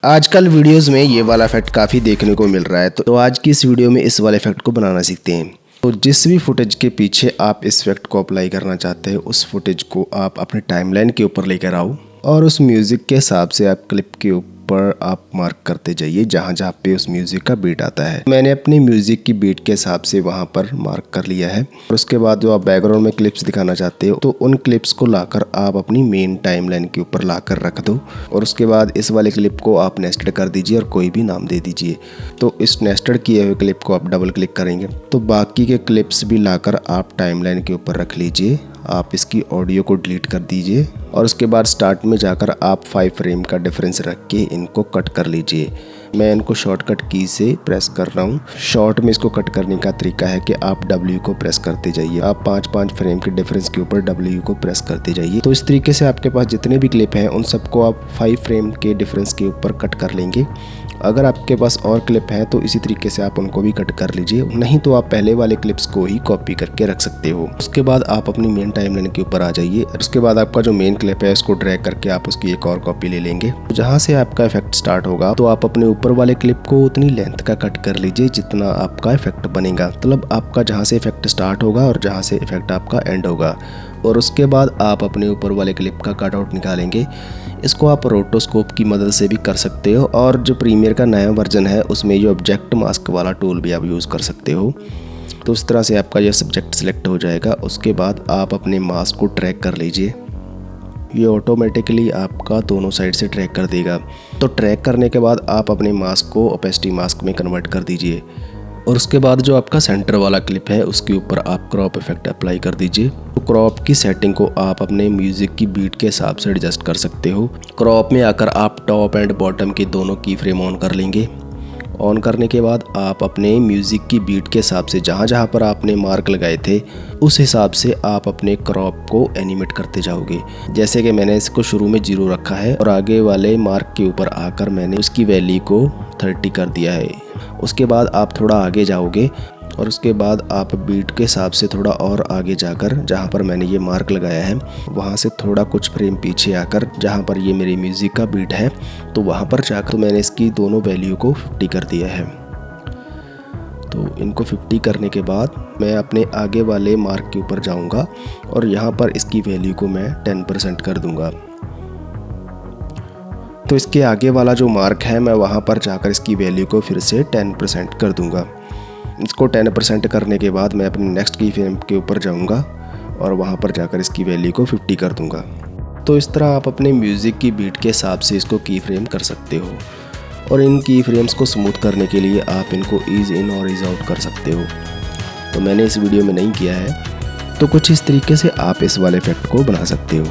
आजकल वीडियोस में ये वाला इफेक्ट काफ़ी देखने को मिल रहा है, तो आज की इस वीडियो में इस वाले इफेक्ट को बनाना सीखते हैं। तो जिस भी फुटेज के पीछे आप इस इफेक्ट को अप्लाई करना चाहते हैं, उस फुटेज को आप अपने टाइमलाइन के ऊपर लेकर आओ और उस म्यूज़िक के हिसाब से आप क्लिप के ऊपर आप मार्क करते जाइए जहाँ जहाँ पे उस म्यूज़िक का बीट आता है। मैंने अपनी म्यूज़िक की बीट के हिसाब से वहाँ पर मार्क कर लिया है। और उसके बाद जो आप बैकग्राउंड में क्लिप्स दिखाना चाहते हो, तो उन क्लिप्स को लाकर आप अपनी मेन टाइमलाइन के ऊपर लाकर रख दो और उसके बाद इस वाले क्लिप को आप नेस्टेड कर दीजिए और कोई भी नाम दे दीजिए। तो इस नेस्टेड किए हुए क्लिप को आप डबल क्लिक करेंगे तो बाकी के क्लिप्स भी लाकर आप टाइमलाइन के ऊपर रख लीजिए। आप इसकी ऑडियो को डिलीट कर दीजिए और उसके बाद स्टार्ट में जाकर आप 5 फ्रेम का डिफरेंस रख के इनको कट कर लीजिए। मैं इनको शॉर्टकट की से प्रेस कर रहा हूँ। शॉर्ट में इसको कट करने का तरीका है कि आप W को प्रेस करते जाइए। आप 5-5 फ्रेम के डिफरेंस के ऊपर W को प्रेस करते जाइए। तो इस तरीके से आपके पास जितने भी क्लिप हैं उन सबको आप 5 फ्रेम के डिफरेंस के ऊपर कट कर लेंगे। अगर आपके पास और क्लिप हैं तो इसी तरीके से आप उनको भी कट कर लीजिए, नहीं तो आप पहले वाले क्लिप्स को ही कॉपी करके रख सकते हो। उसके बाद आप अपनी मेन टाइमलाइन के ऊपर आ जाइए। उसके बाद आपका जो मेन क्लिप है उसको ड्रैग करके आप उसकी एक और कॉपी ले लेंगे। जहाँ से आपका इफेक्ट स्टार्ट होगा तो आप अपने ऊपर वाले क्लिप को उतनी लेंथ का कट कर लीजिए जितना आपका इफेक्ट बनेगा। मतलब आपका जहाँ से इफेक्ट स्टार्ट होगा और जहाँ से इफेक्ट आपका एंड होगा। और उसके बाद आप अपने ऊपर वाले क्लिप का कट आउट निकालेंगे। इसको आप रोटोस्कोप की मदद से भी कर सकते हो और जो प्रीमियर का नया वर्जन है उसमें ये ऑब्जेक्ट मास्क वाला टूल भी आप यूज़ कर सकते हो। तो इस तरह से आपका यह सब्जेक्ट सिलेक्ट हो जाएगा। उसके बाद आप अपने मास्क को ट्रैक कर लीजिए। ये ऑटोमेटिकली आपका दोनों साइड से ट्रैक कर देगा। तो ट्रैक करने के बाद आप अपने मास्क को ओपेसिटी मास्क में कन्वर्ट कर दीजिए और उसके बाद जो आपका सेंटर वाला क्लिप है उसके ऊपर आप क्रॉप इफेक्ट अप्लाई कर दीजिए। तो क्रॉप की सेटिंग को आप अपने म्यूजिक की बीट के हिसाब से एडजस्ट कर सकते हो। क्रॉप में आकर आप टॉप एंड बॉटम के दोनों की फ्रेम ऑन कर लेंगे। ऑन करने के बाद आप अपने म्यूज़िक की बीट के हिसाब से जहाँ जहाँ पर आपने मार्क लगाए थे उस हिसाब से आप अपने क्रॉप को एनिमेट करते जाओगे। जैसे कि मैंने इसको शुरू में 0 रखा है और आगे वाले मार्क के ऊपर आकर मैंने उसकी वैल्यू को 30 कर दिया है। उसके बाद आप थोड़ा आगे जाओगे और उसके बाद आप बीट के हिसाब से थोड़ा और आगे जाकर जहाँ पर मैंने ये मार्क लगाया है वहाँ से थोड़ा कुछ फ्रेम पीछे आकर जहाँ पर ये मेरी म्यूज़िक का बीट है तो वहाँ पर जाकर मैंने इसकी दोनों वैल्यू को 50 कर दिया है। तो इनको 50 करने के बाद मैं अपने आगे वाले मार्क के ऊपर जाऊँगा और यहाँ पर इसकी वैल्यू को मैं 10% कर दूँगा। तो इसके आगे वाला जो मार्क है मैं वहाँ पर जाकर इसकी वैल्यू को फिर से 10% कर दूँगा। इसको 10% करने के बाद मैं अपने नेक्स्ट की फ्रेम के ऊपर जाऊंगा और वहां पर जाकर इसकी वैल्यू को 50 कर दूंगा। तो इस तरह आप अपने म्यूज़िक की बीट के हिसाब से इसको की फ्रेम कर सकते हो। और इन की फ्रेम्स को स्मूथ करने के लिए आप इनको ईज इन और ईज आउट कर सकते हो। तो मैंने इस वीडियो में नहीं किया है। तो कुछ इस तरीके से आप इस वाले इफेक्ट को बना सकते हो।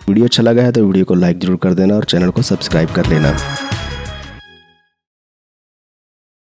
वीडियो अच्छा लगा है तो वीडियो को लाइक ज़रूर कर देना और चैनल को सब्सक्राइब कर लेना।